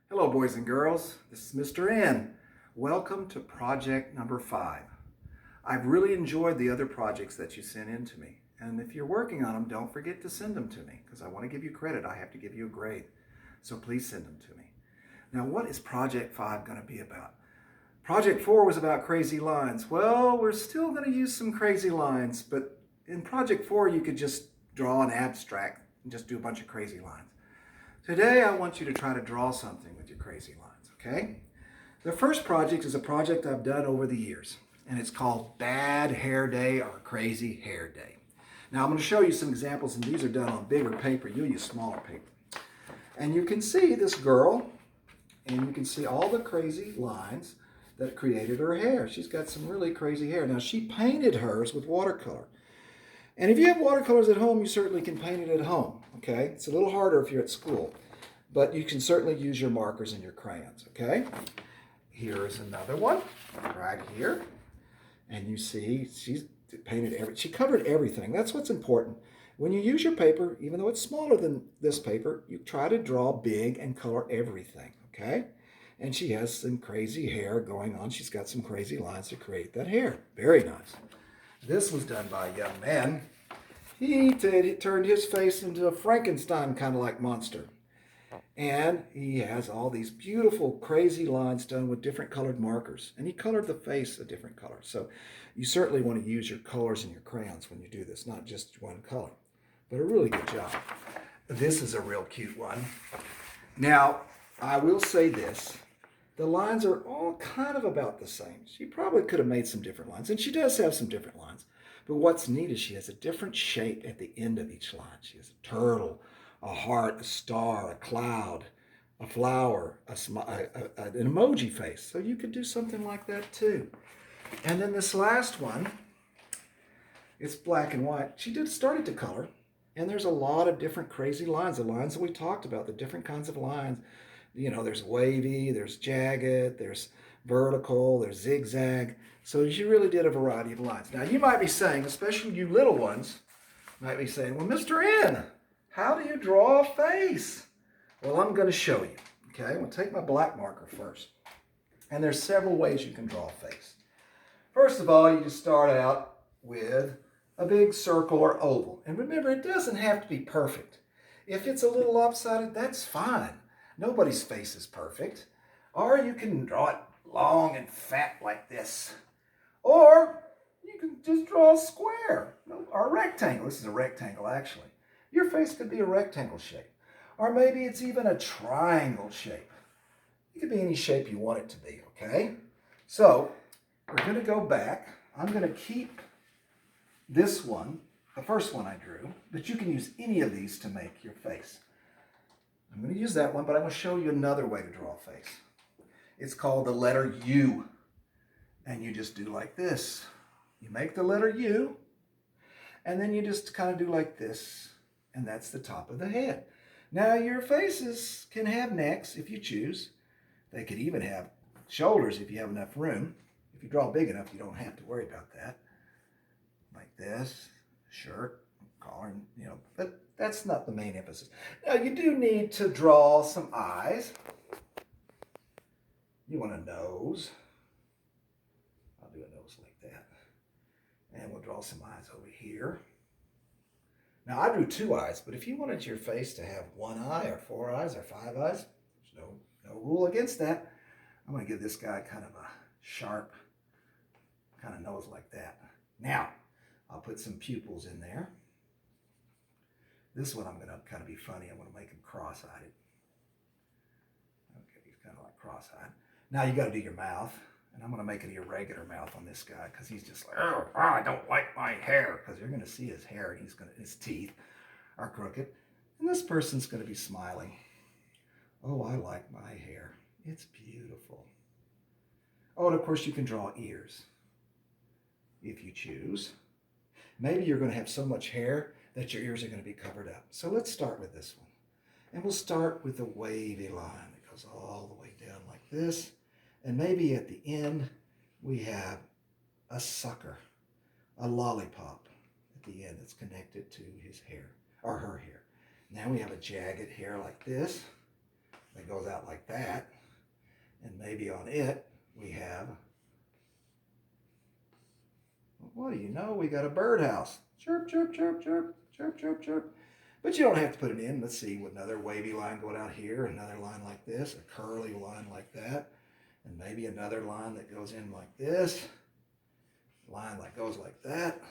Hello, boys and girls. This is Mr. N. Welcome to project number 5. I've really enjoyed the other projects that you sent in to me. And if you're working on them, don't forget to send them to me because I want to give you credit. I have to give you a grade. So please send them to me. Now, what is project 5 going to be about? Project 4 was about crazy lines. Well, we're still going to use some crazy lines, but in project 4, you could just draw an abstract and just do a bunch of crazy lines. Today, I want you to try to draw something with your crazy lines, okay? The first project is a project I've done over the years, and it's called Bad Hair Day or Crazy Hair Day. Now, I'm going to show you some examples, and these are done on bigger paper. You'll use smaller paper. And you can see this girl, and you can see all the crazy lines that created her hair. She's got some really crazy hair. Now, she painted hers with watercolor. And if you have watercolors at home, you certainly can paint it at home, okay? It's a little harder if you're at school, but you can certainly use your markers and your crayons, okay? Here is another one right here. And you see she's painted she covered everything. That's what's important. When you use your paper, even though it's smaller than this paper, you try to draw big and color everything, okay? And she has some crazy hair going on. She's got some crazy lines to create that hair. Very nice. This was done by a young man. He turned his face into a Frankenstein kind of like monster. And he has all these beautiful, crazy lines done with different colored markers. And he colored the face a different color. So you certainly want to use your colors and your crayons when you do this, not just one color. But a really good job. This is a real cute one. Now, I will say this. The lines are all kind of about the same. She probably could have made some different lines, and she does have some different lines. But what's neat is she has a different shape at the end of each line. She has a turtle, a heart, a star, a cloud, a flower, an emoji face. So you could do something like that too. And then this last one, it's black and white. She started to color, and there's a lot of different crazy lines. The lines that we talked about, the different kinds of lines. You know, there's wavy, there's jagged, there's vertical, there's zigzag. So she really did a variety of lines. Now you might be saying, especially you little ones, might be saying, well, Mr. N, how do you draw a face? Well, I'm going to show you. Okay, I'm going to take my black marker first. And there's several ways you can draw a face. First of all, you just start out with a big circle or oval. And remember, it doesn't have to be perfect. If it's a little lopsided, that's fine. Nobody's face is perfect. Or you can draw it long and fat like this. Or you can just draw a square or a rectangle. This is a rectangle, actually. Your face could be a rectangle shape. Or maybe it's even a triangle shape. It could be any shape you want it to be, okay? So we're going to go back. I'm going to keep this one, the first one I drew, but you can use any of these to make your face. I'm going to use that one, but I'm going to show you another way to draw a face. It's called the letter U. And you just do like this. You make the letter U, and then you just kind of do like this, and that's the top of the head. Now your faces can have necks if you choose. They could even have shoulders if you have enough room. If you draw big enough, you don't have to worry about that. Like this, shirt, collar, but that's not the main emphasis. Now you do need to draw some eyes. You want a nose. I'll do a nose like that. And we'll draw some eyes over here. Now I drew 2 eyes, but if you wanted your face to have 1 eye or 4 eyes or 5 eyes, there's no rule against that. I'm going to give this guy kind of a sharp kind of nose like that. Now, I'll put some pupils in there. This one I'm going to kind of be funny. I'm going to make him cross-eyed. Okay, he's kind of like cross-eyed. Now you got to do your mouth. And I'm going to make an irregular mouth on this guy because he's just like, oh, I don't like my hair. Because you're going to see his hair and his teeth are crooked. And this person's going to be smiling. Oh, I like my hair. It's beautiful. Oh, and of course you can draw ears if you choose. Maybe you're going to have so much hair that your ears are going to be covered up. So let's start with this one. And we'll start with a wavy line that goes all the way down like this. And maybe at the end, we have a sucker, a lollipop at the end that's connected to his hair, or her hair. Now we have a jagged hair like this, a that goes out like that. And maybe on it, we have, what do you know? We got a birdhouse. Chirp, chirp, chirp, chirp, chirp, chirp, chirp. But you don't have to put it in. Let's see, with another wavy line going out here, another line like this, a curly line like that, and maybe another line that goes in like this, line that goes like that.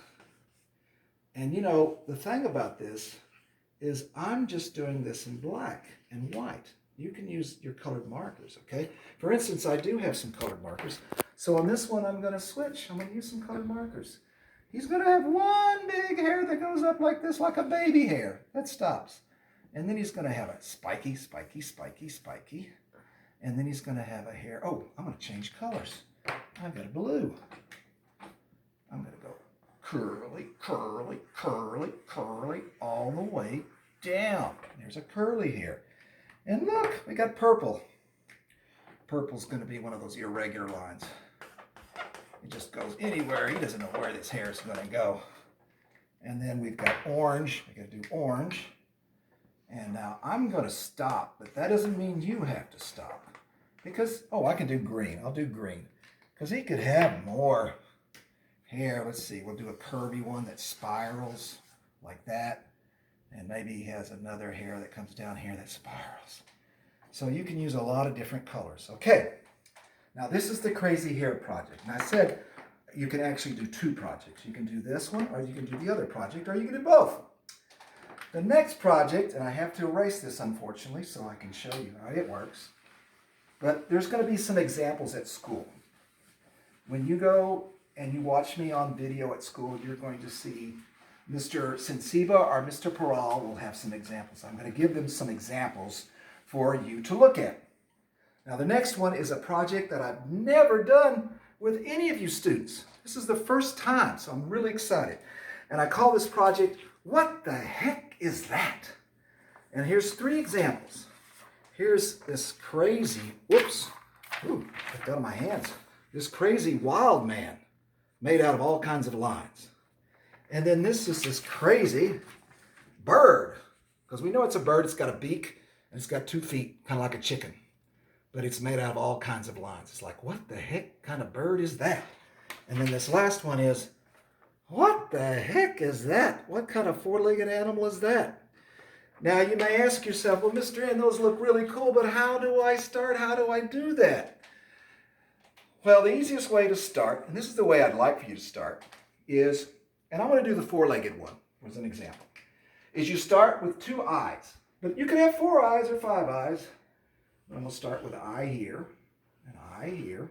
And you know, the thing about this is I'm just doing this in black and white. You can use your colored markers, okay? For instance, I do have some colored markers. So on this one, I'm going to switch. I'm going to use some colored markers. He's going to have one big hair that goes up like this, like a baby hair. That stops. And then he's going to have a spiky, spiky, spiky, spiky. And then he's going to have a hair. Oh, I'm going to change colors. I've got a blue. I'm going to go curly, curly, curly, curly, all the way down. There's a curly here. And look, we got purple. Purple's going to be one of those irregular lines. It just goes anywhere. He doesn't know where this hair is going to go. And then we've got orange. We got to do orange. And now I'm going to stop, but that doesn't mean you have to stop. Because, oh, I can do green. I'll do green. Because he could have more hair. Let's see. We'll do a curvy one that spirals like that. And maybe he has another hair that comes down here that spirals. So you can use a lot of different colors. Okay. Now this is the crazy hair project. And I said you can actually do two projects. You can do this one, or you can do the other project, or you can do both. The next project, and I have to erase this unfortunately so I can show you how it works. But there's going to be some examples at school. When you go and you watch me on video at school, you're going to see Mr. Sensiba or Mr. Peral will have some examples. I'm going to give them some examples for you to look at. Now the next one is a project that I've never done with any of you students. This is the first time, so I'm really excited. And I call this project, What the Heck Is That? And here's three examples. Here's this crazy, whoops, ooh, got that on my hands. This crazy wild man made out of all kinds of lines. And then this is this crazy bird, because we know it's a bird. It's got a beak and it's got 2 feet, kind of like a chicken, but it's made out of all kinds of lines. It's like, what the heck kind of bird is that? And then this last one is, what the heck is that? What kind of four-legged animal is that? Now you may ask yourself, well, Mr. N, those look really cool, but how do I start? How do I do that? Well, the easiest way to start, and this is the way I'd like for you to start, is, and I'm going to do the four-legged one as an example, is you start with 2 eyes. But you can have 4 eyes or 5 eyes. But I'm going to start with an eye here, an eye here.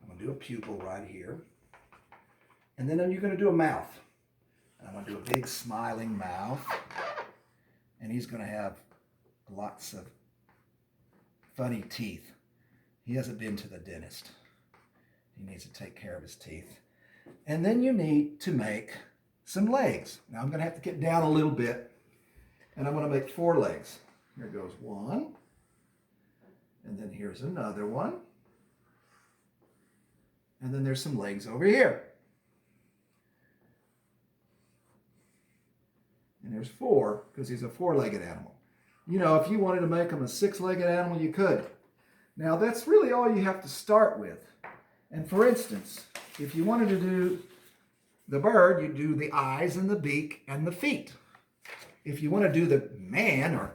I'm going to do a pupil right here. And then you're going to do a mouth. And I'm going to do a big smiling mouth. And he's going to have lots of funny teeth. He hasn't been to the dentist. He needs to take care of his teeth. And then you need to make some legs. Now I'm going to have to get down a little bit, and I'm going to make 4 legs. Here goes 1, and then here's another one, and then there's some legs over here. And there's 4, because he's a 4-legged animal. You know, if you wanted to make him a 6-legged animal, you could. Now that's really all you have to start with. And for instance, if you wanted to do the bird, you do the eyes and the beak and the feet. If you want to do the man or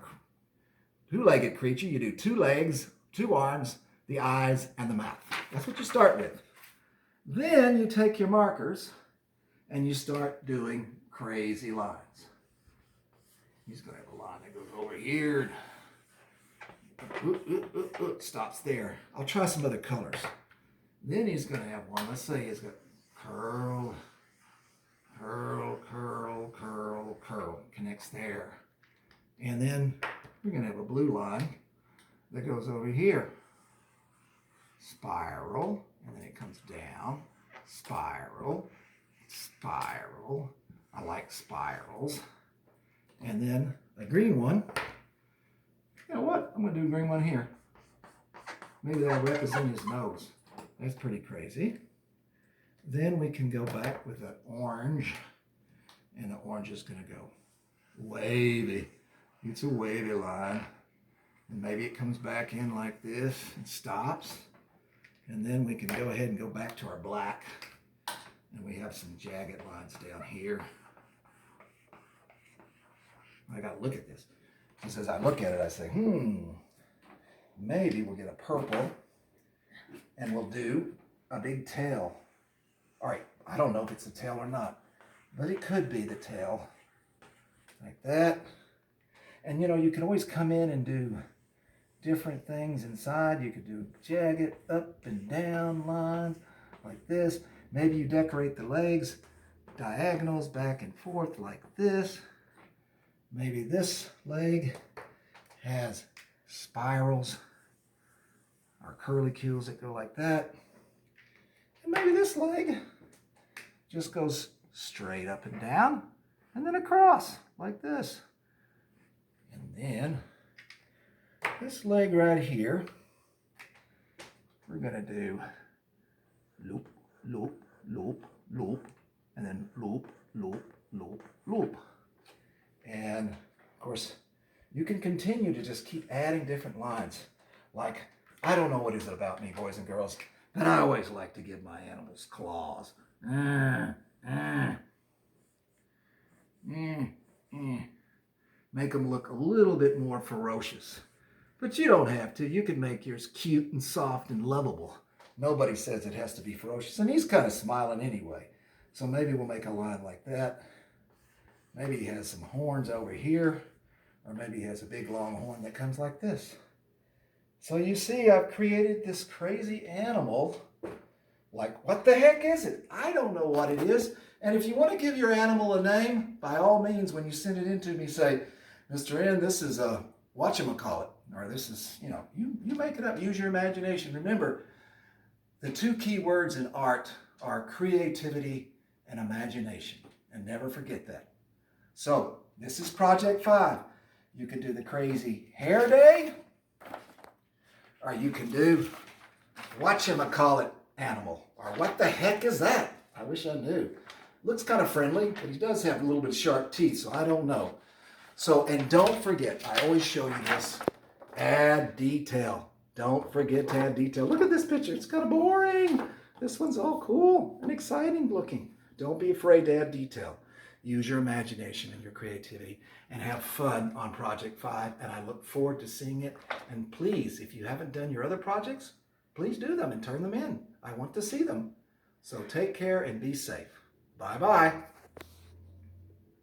2-legged creature, you do 2 legs, 2 arms, the eyes, and the mouth. That's what you start with. Then you take your markers and you start doing crazy lines. He's going to have a line that goes over here. Stops there. I'll try some other colors. Then he's going to have one. Let's say he's got curl, curl, curl, curl, curl. Connects there. And then we're going to have a blue line that goes over here. Spiral. And then it comes down. Spiral. Spiral. I like spirals. And then a green one. You know what? I'm going to do a green one here. Maybe that'll represent his nose. That's pretty crazy. Then we can go back with an orange. And the orange is going to go wavy. It's a wavy line. And maybe it comes back in like this and stops. And then we can go ahead and go back to our black. And we have some jagged lines down here. I gotta look at this. Just as I look at it, I say, maybe we'll get a purple and we'll do a big tail. All right, I don't know if it's a tail or not, but it could be the tail. Like that. And you know, you can always come in and do different things inside. You could do jagged up and down lines like this. Maybe you decorate the legs, diagonals back and forth like this. Maybe this leg has spirals or curlicues that go like that. And maybe this leg just goes straight up and down and then across like this. And then this leg right here, we're gonna do loop, loop, loop, loop, and then loop, loop, loop, loop. And of course, you can continue to just keep adding different lines. Like, I don't know what is it about me, boys and girls, but I always like to give my animals claws. Make them look a little bit more ferocious. But you don't have to. You can make yours cute and soft and lovable. Nobody says it has to be ferocious. And he's kind of smiling anyway. So maybe we'll make a line like that. Maybe he has some horns over here. Or maybe he has a big long horn that comes like this. So you see, I've created this crazy animal. Like, what the heck is it? I don't know what it is. And if you want to give your animal a name, by all means, when you send it in to me, say, Mr. N, this is a whatchamacallit. Or this is, you know, you make it up. Use your imagination. Remember, the two key words in art are creativity and imagination. And never forget that. So, this is Project 5. You can do the crazy hair day. Or you can do whatchamacallit animal. Or what the heck is that? I wish I knew. Looks kind of friendly, but he does have a little bit of sharp teeth, so I don't know. So, and don't forget, I always show you this. Add detail. Don't forget to add detail. Look at this picture. It's kind of boring. This one's all cool and exciting looking. Don't be afraid to add detail. Use your imagination and your creativity and have fun on Project 5. And I look forward to seeing it. And please, if you haven't done your other projects, please do them and turn them in. I want to see them. So take care and be safe. Bye-bye.